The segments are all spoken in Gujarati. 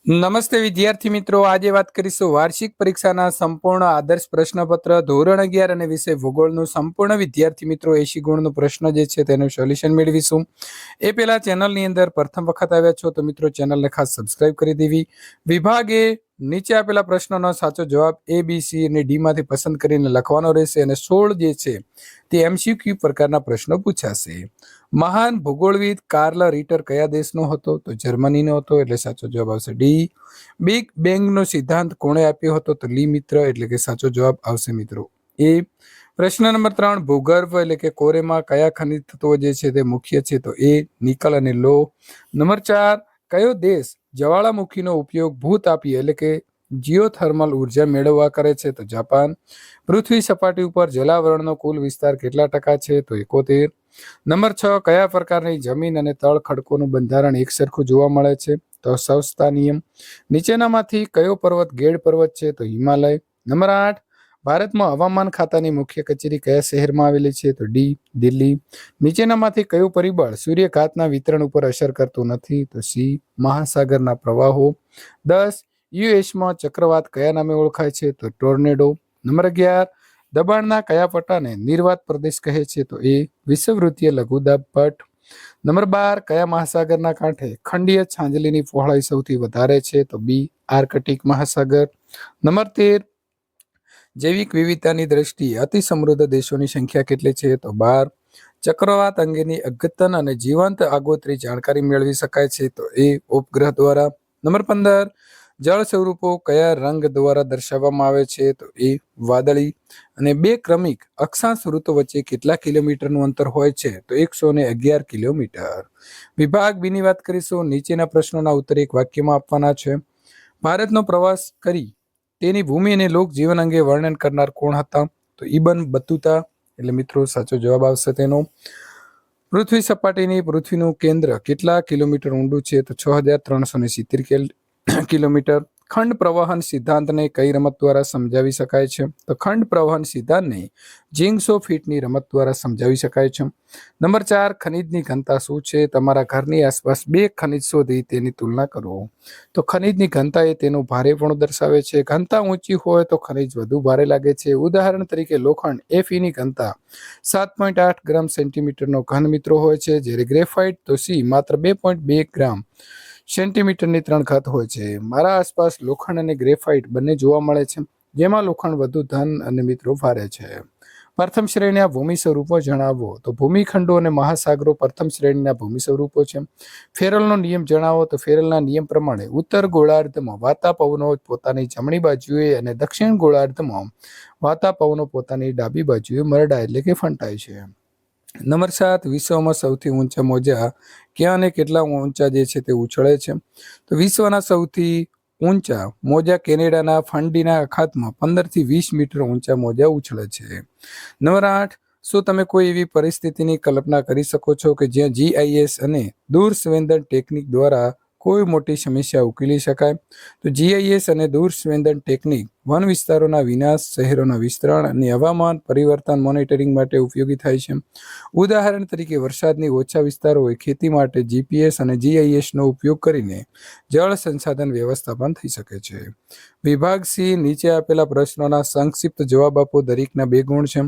નમસ્તે વિદ્યાર્થી મિત્રો, આજે વાત કરીશું વાર્ષિક પરીક્ષાના સંપૂર્ણ આદર્શ પ્રશ્નપત્ર ધોરણ 11 અને વિષય ભૂગોળનું સંપૂર્ણ વિદ્યાર્થી મિત્રો 80 ગુણનો પ્રશ્ન જે છે તેનું સોલ્યુશન મેળવીશું. એ પહેલા ચેનલની અંદર પ્રથમ વખત આવ્યા છો તો મિત્રો ચેનલને ખાસ સબસ્ક્રાઇબ કરી દેવી. વિભાગે નીચે આપેલા પ્રશ્નોનો સાચો જવાબ A, B, C અને D માંથી પસંદ કરીને લખવાનો રહેશે અને 16 જે છે તે MCQ પ્રકારના પ્રશ્નો પૂછાશે. મહાન ભૂગોળવિદ કાર્લ રીટર કયા દેશનો હતો? તો જર્મનીનો હતો, એટલે સાચો જવાબ આવશે ડી. બિગ બેંગનો સિદ્ધાંત કોણે આપ્યો હતો? તો લી મિત્ર, એટલે કે સાચો જવાબ આવશે મિત્રો એ. પ્રશ્ન નંબર 3, ભૂગર્ભ એટલે કે કોરેમાં કયા ખનિજ તત્વો જે છે તે મુખ્ય છે? તો એ નિકલ અને લો. નંબર 4, કયો દેશ જ્વાળામુખીનો ઉપયોગ ભૂતાપીય એટલે કે જીઓથર્મલ ઉર્જા મેળવવા કરે છે? તો જાપાન. પૃથ્વી સપાટી ઉપર જલાવરણનો કુલ વિસ્તાર કેટલા ટકા છે? તો 71. નંબર 6, કયા પ્રકારની જમીન અને તળ ખડકોનું બંધારણ એકસરખું જોવા મળે છે? તો સવસ્તા નિયમ. નીચેનામાંથી કયો પર્વત ગેડ પર્વત છે? તો હિમાલય. નંબર 8, ભારતમાં હવામાન ખાતાની મુખ્ય કચેરી કયા શહેરમાં આવેલી છે? તો ડી, દિલ્હી. નીચેનામાંથી કયું પરિબળ સૂર્યઘાતના વિતરણ ઉપર અસર કરતું નથી? તો સી, મહાસાગરના પ્રવાહો. 10, યુએસમાં ચક્રવાત કયા નામે ઓળખાય છે? તો ટોર્નેડો. નંબર 11, દબાણના કયા પટ્ટાને નિર્વાત પ્રદેશ કહે છે? તો એ વિષુવવૃત્તીય લઘુદાબ પટ્ટ. નંબર 12, કયા મહાસાગરના કાંઠે ખંડીય છાંજલીની પહોળાઈ સૌથી વધારે છે? તો બી, આર્કટિક મહાસાગર. નંબર 13, જૈવિક વિવિધતાની દ્રષ્ટિએ અતિ સમૃદ્ધ દેશોની સંખ્યા કેટલી છે? તો 12. ચક્રવાત અંગેની અદ્યતન અને જીવંત આગોતરી જાણકારી મેળવી શકાય છે? તો એ ઉપગ્રહ દ્વારા. નંબર 15, જળ સ્વરૂપો કયા રંગ દ્વારા દર્શાવવામાં આવે છે? તો એ વાદળી. અને બે ક્રમિક અક્ષાંશ વૃત્તો વચ્ચે કેટલા કિલોમીટરનું અંતર હોય છે? તો 111 કિલોમીટર. વિભાગ બીની વાત કરીશું. નીચેના પ્રશ્નોના ઉત્તર એક વાક્યમાં આપવાના છે. ભારતનો પ્રવાસ કરી તેની ભૂમિ અને લોક જીવન અંગે વર્ણન કરનાર કોણ હતા? તો ઇબન બતુતા, એટલે મિત્રો સાચો જવાબ આવશે તેનો. પૃથ્વી સપાટીની પૃથ્વીનું કેન્દ્ર કેટલા કિલોમીટર ઊંડું છે? તો 6370 કિલોમીટર. ખંડ પ્રવહન સિદ્ધાંતને કઈ રમત દ્વારા સમજાવી શકાય છે? તો ખંડ પ્રવહન સિદ્ધાંતને જિંગ્સો ફીટની રમત દ્વારા સમજાવી શકાય છે. નંબર 4, ખનિજની ઘનતા શું છે? તમારા ઘરની આસપાસ બે ખનિજ શોધી તેની તુલના કરો. તો ખનિજની ઘનતા એ તેનું ભારેપણું દર્શાવે છે. ઘનતા ઊંચી હોય તો ખનિજ વધુ ભારે લાગે છે. ઉદાહરણ તરીકે લોખંડ Fe ની ઘનતા 7.8 ગ્રામ સેન્ટીમીટરનો ઘન મિત્રો હોય છે, જ્યારે ગ્રેફાઇટ તો સી માત્ર 2.2 ગ્રામ સેન્ટીમીટરની 3 હોય છે. મારા આસપાસ લોખંડ અને ગ્રેફાઇટ બંને જોવા મળે છે, જેમાં લોખંડ વધુ ધન અને મિત્રો ભારે છે. પ્રથમ શ્રેણીના ભૂમિ સ્વરૂપો જણાવો. તો ભૂમિખંડો અને મહાસાગરો પ્રથમ શ્રેણીના ભૂમિ સ્વરૂપો છે. ફેરલનો નિયમ જણાવો. તો ફેરલના નિયમ પ્રમાણે ઉત્તર ગોળાર્ધમાં વાતા પવનો પોતાની જમણી બાજુએ અને દક્ષિણ ગોળાર્ધમાં વાતા પવનો પોતાની ડાબી બાજુએ મરડા એટલે કે ફંટાય છે. નંબર 7, વિશ્વમાં સૌથી ઊંચા મોજા ક્યાં અને કેટલા ઊંચા જે છે તે ઉછળે છે? તો વિશ્વના સૌથી ઊંચા મોજા કેનેડાના ફંડીના અખાતમાં 15 થી 20 મીટર ઊંચા મોજા ઉછળે છે. નંબર 8, શું તમે કોઈ એવી પરિસ્થિતિની કલ્પના કરી શકો છો કે જ્યાં GIS અને દૂર સંવેદન ટેકનિક દ્વારા કોઈ મોટી સમસ્યા ઉકેલી શકાય? તો GIS અને દૂર સંવેદન ટેકનિક વન વિસ્તારોના વિનાશ, શહેરોના વિસ્તરણ અને હવામાન પરિવર્તન મોનિટરિંગ માટે ઉપયોગી થાય છે. ઉદાહરણ તરીકે વરસાદની ઓછા વિસ્તારો હોય ખેતી માટે GPS અને GISનો ઉપયોગ કરીને જળ સંસાધન વ્યવસ્થાપન થઈ શકે છે. વિભાગ સી, નીચે આપેલા પ્રશ્નોના સંક્ષિપ્ત જવાબ આપો. દરેકના 2 ગુણ છે.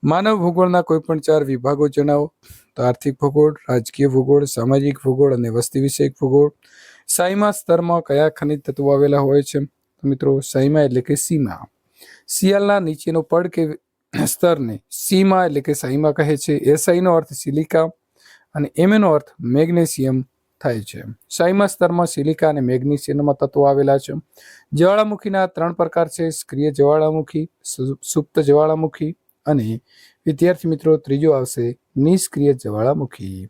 માનવ ભૂગોળના કોઈ પણ 4 વિભાગો જણાવો. તો આર્થિક ભૂગોળ, રાજકીય ભૂગોળ, સામાજિક ભૂગોળ અને વસ્તી વિષયક ભૂગોળ. સાયમા સ્તરમાં કયા ખનિજ તત્વો આવેલા હોય છે? તો મિત્રો સાયમા એટલે કે સીમા. શિયાળના નીચેનો પડ કે સ્તરને સીમા એટલે કે સાયમા કહે છે. SIનો અર્થ સિલિકા અને MAનો અર્થ મેગ્નેશિયમ થાય છે. સાયમા સ્તરમાં સિલિકા અને મેગ્નેશિયમના તત્વો આવેલા છે. જ્વાળામુખીના 3 પ્રકાર છે: સક્રિય જ્વાળામુખી, સુપ્ત જ્વાળામુખી અને વિદ્યાર્થી મિત્રો ત્રીજો આવશે નિષ્ક્રિય જ્વાળામુખી.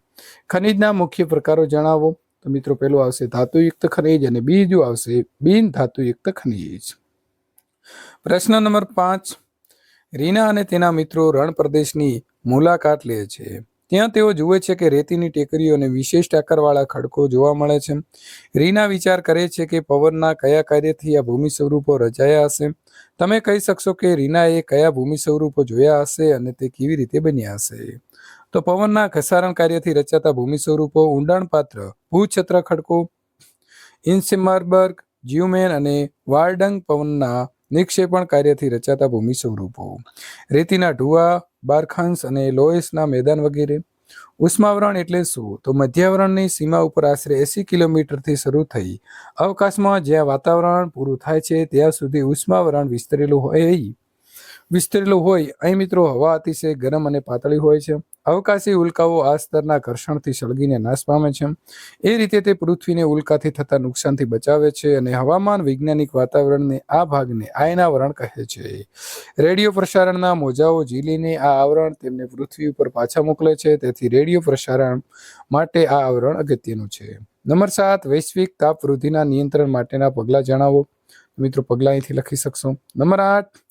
ખનિજના મુખ્ય પ્રકારો જણાવો. તો મિત્રો પહેલું આવશે ધાતુયુક્ત ખનિજ અને બીજું આવશે બિન ધાતુયુક્ત ખનિજ. પ્રશ્ન નંબર 5, રીના અને તેના મિત્રો રણ પ્રદેશની મુલાકાત લે છે. ત્યાં તેઓ જુએ છે કે રેતીની ટેકરીઓ અને વિશિષ્ટ આકારવાળા ખડકો જોવા મળે છે. રીના વિચાર કરે છે કે પવનના કયા કાર્યથી આ ભૂમિ સ્વરૂપો રચાયા હશે. તમે કહી શકશો કે રીનાએ કયા ભૂમિ સ્વરૂપો જોયા હશે અને તે કેવી રીતે બન્યા હશે? તો પવનના ઘસારણ કાર્યથી રચાતા ભૂમિ સ્વરૂપો ઊંડાણપાત્ર ભૂછત્ર ખડકો, ઇન્સેમારબર્ગ, જ્યુમેન અને વાર્ડંગ પવનના નિક્ષેપણ કાર્યથી રચાતા ભૂમિ સ્વરૂપો, રેતીના ઢુવા, બારખાન્સ અને લોએસના મેદાન વગેરે. ઉષ્માવરણ એટલે શું? તો મધ્યાવરણની સીમા ઉપર આશરે 80 કિલોમીટરથી શરૂ થઈ અવકાશમાં જ્યાં વાતાવરણ પૂરું થાય છે ત્યાં સુધી ઉષ્માવરણ વિસ્તરેલું હોય. અહીં મિત્રો હવા અતિશય ગરમ અને પાતળી હોય છે. અવકાશી ઉલ્કાઓ આ સ્તરના ઘર્ષણથી સળગીને નાશ પામે છે. એ રીતે તે પૃથ્વીને ઉલ્કાથી થતા નુકસાનથી બચાવે છે અને હવામાન વૈજ્ઞાનિક વાતાવરણને આ ભાગને આયનાવરણ કહે છે. રેડિયો પ્રસારણના મોજાઓ ઝીલીને આ આવરણ તેમને પૃથ્વી ઉપર પાછા મોકલે છે. તેથી રેડિયો પ્રસારણ માટે આ આવરણ અગત્યનું છે. નંબર 7, વૈશ્વિક તાપ વૃદ્ધિના નિયંત્રણ માટેના પગલાં જણાવો. મિત્રો પગલાં અહીંથી લખી શકશો. નંબર 8,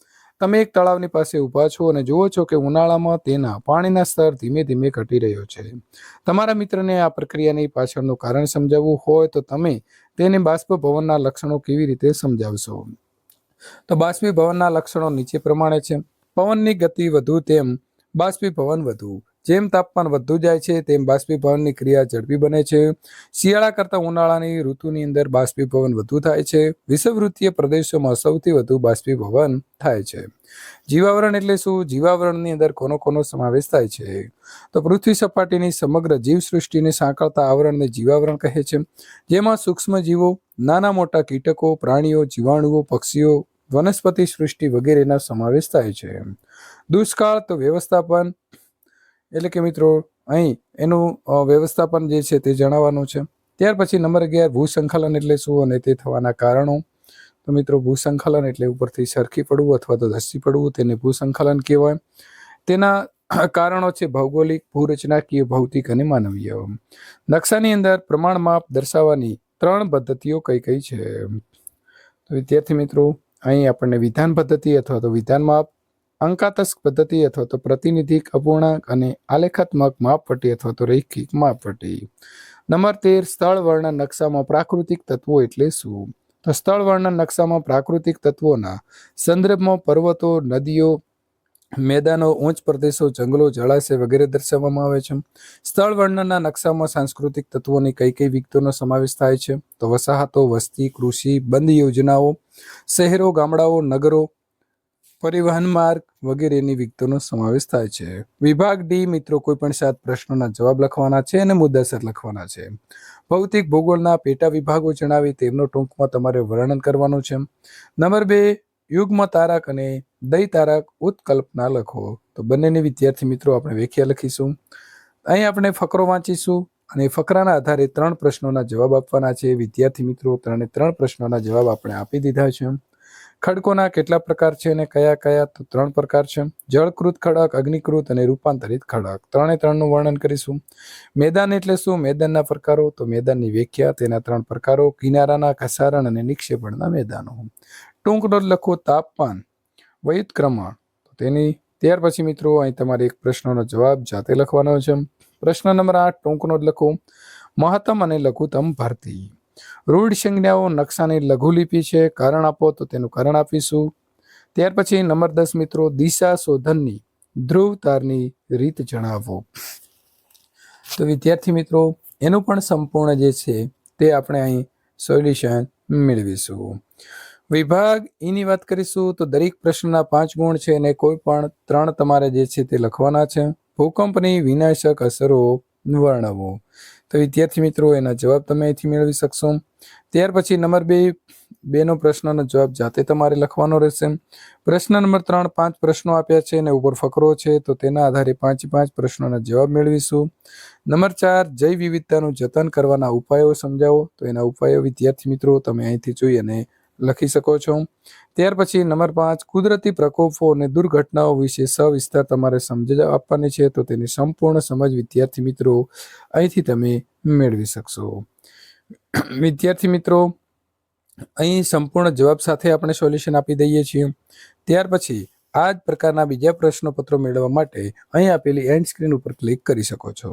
તમે એક તળાવની પાસે ઊભા છો અને જુઓ છો કે ઉનાળામાં તેના પાણીના સ્તર ધીમે ધીમે ઘટી રહ્યો છે. તમારા મિત્રને આ પ્રક્રિયાની પાછળનું કારણ સમજાવવું હોય તો તમે તેને બાષ્પીભવનના લક્ષણો કેવી રીતે સમજાવશો? તો બાષ્પીભવનના લક્ષણો નીચે પ્રમાણે છે. પવનની ગતિ વધુ તેમ બાષ્પીભવન વધુ. જેમ તાપમાન વધતું જાય છે તેમ બાષ્પીભવનની ક્રિયા ઝડપી બને છે. શિયાળા કરતાં ઉનાળાની ઋતુની અંદર બાષ્પીભવન વધુ થાય છે. વિષુવવૃત્તીય પ્રદેશોમાં સૌથી વધુ બાષ્પીભવન થાય છે. જીવાવરણ એટલે શું? જીવાવરણની અંદર કોનો સમાવેશ થાય છે? તો પૃથ્વી સપાટીની સમગ્ર જીવસૃષ્ટિને સાંકળતા આવરણને જીવાવરણ કહે છે, જેમાં સૂક્ષ્મ જીવો, નાના મોટા કીટકો, પ્રાણીઓ, જીવાણુઓ, પક્ષીઓ, વનસ્પતિ સૃષ્ટિ વગેરેના સમાવેશ થાય છે. દુષ્કાળ તો વ્યવસ્થાપન એટલે કે મિત્રો અહીં એનું વ્યવસ્થાપન જે છે તે જણાવવાનું છે. ત્યાર પછી નંબર 11, ભૂસંકલન એટલે શું અને તે થવાના કારણો. તો મિત્રો ભૂસંકલન એટલે ઉપરથી સરખી પડવું અથવા તો ધસી પડવું, તેને ભૂસંકલન કહેવાય. તેના કારણો છે ભૌગોલિક, ભૂરચનાકીય, ભૌતિક અને માનવીય. નકશાની અંદર પ્રમાણ માપ દર્શાવવાની 3 પદ્ધતિઓ કઈ કઈ છે? તો વિદ્યાર્થી મિત્રો અહીં આપણને વિધાન પદ્ધતિ અથવા તો વિધાન માપ, અંકાતસ્ક પદ્ધતિ અથવા તો પ્રતિનિધિક અપૂર્ણાંક અને આલેખાત્મક માપપટ્ટી અથવા તો રૈખિક માપપટ્ટી. નંબર 13, સ્થળ વર્ણન નકશામાં પ્રાકૃતિક તત્વો એટલે શું? તો સ્થળ વર્ણન નકશામાં પ્રાકૃતિક તત્વોના સંદર્ભમાં પર્વતો, નદીઓ, મેદાનો, ઉચ્ચ પ્રદેશો, જંગલો, જળાશય વગેરે દર્શાવવામાં આવે છે. સ્થળ વર્ણનના નકશામાં સાંસ્કૃતિક તત્વોની કઈ કઈ વિગતોનો સમાવેશ થાય છે? તો વસાહતો, વસ્તી, કૃષિ, બંધ યોજનાઓ, શહેરો, ગામડાઓ, નગરો, પરિવહન માર્ગ વગેરેની વિગતોનો સમાવેશ થાય છે. વિભાગ ડી મિત્રો કોઈ પણ 7 પ્રશ્નોના જવાબ લખવાના છે અને મુદ્દાસર લખવાના છે. ભૌતિક ભૂગોળના પેટા વિભાગો જણાવી તેમનો ટૂંકમાં તમારે વર્ણન કરવાનું છે. નંબર 2, યુગ્મ તારક અને દય તારક ઉત્કલ્પના લખો. તો બંનેની વિદ્યાર્થી મિત્રો આપણે વ્યાખ્યા લખીશું. અહીં આપણે ફકરો વાંચીશું અને ફકરાના આધારે 3 પ્રશ્નોના જવાબ આપવાના છે. વિદ્યાર્થી મિત્રો 3 પ્રશ્નોના જવાબ આપણે આપી દીધા છે. ખડકોના કેટલા પ્રકાર છે અને કયા કયા? તો 3 પ્રકાર છે. જળકૃત ખડક, અગ્નિકૃત અને રૂપાંતરિત ખડક. 3નું વર્ણન કરીશું. મેદાન એટલે શું? મેદાનના પ્રકારો. તો મેદાનની વ્યાખ્યા, તેના 3 પ્રકારો, કિનારાના, ઘસારણ અને નિક્ષેપણના મેદાનો. ટૂંક નોંધ લખો. તાપમાન, વયુત્ક્રમણ. તો તેની ત્યાર પછી મિત્રો અહીં તમારે એક પ્રશ્નનો જવાબ જાતે લખવાનો છે. પ્રશ્ન નંબર 8, ટૂંક નોંધ લખો. મહત્તમ અને લઘુત્તમ ભરતી. રૂઢ સંજ્ઞાઓ નકશાની લઘુલિપિ છે, કારણ આપો. તો તેનું કારણ આપીશું. ત્યાર પછી નંબર 10 મિત્રો, દિશા શોધનની ધ્રુવ તારની રીત જણાવો. તો વિદ્યાર્થી મિત્રો એનું પણ સંપૂર્ણ જે છે તે આપણે અહીં સોલ્યુશન મેળવીશું. વિભાગ ઈની વાત કરીશું તો દરેક પ્રશ્નના 5 ગુણ છે અને કોઈ પણ 3 તમારે જે છે તે લખવાના છે. ભૂકંપની વિનાશક અસરો વર્ણવો. તો વિદ્યાર્થી મિત્રો એના જવાબ તમે અહીંથી મેળવી શકશો. ત્યાર પછી નંબર 2નો પ્રશ્નનો જવાબ જાતે તમારે લખવાનો રહેશે. પ્રશ્ન નંબર 3, 5 પ્રશ્નો આપ્યા છે અને ઉપર ફકરો છે, તો તેના આધારે 5 પ્રશ્નોના જવાબ મેળવીશું. નંબર 4, જૈવ વિવિધતાનું જતન કરવાના ઉપાયો સમજાવો. તો એના ઉપાયો વિદ્યાર્થી મિત્રો તમે અહીંથી જોઈ અને લખી શકો છો. ત્યાર પછી નંબર 5, કુદરતી પ્રકોપો અને દુર્ઘટનાઓ વિશે સવિસ્તાર તમારે સમજ આપવાની છે. તો તેની સંપૂર્ણ સમજ વિદ્યાર્થી મિત્રો અહીંથી તમે મેળવી શકશો. વિદ્યાર્થી મિત્રો અહીં સંપૂર્ણ જવાબ સાથે આપણે સોલ્યુશન આપી દઈએ છીએ. ત્યાર પછી આ જ પ્રકારના બીજા પ્રશ્નપત્રો મેળવવા માટે અહીં આપેલી એન્ડ સ્ક્રીન ઉપર ક્લિક કરી શકો છો.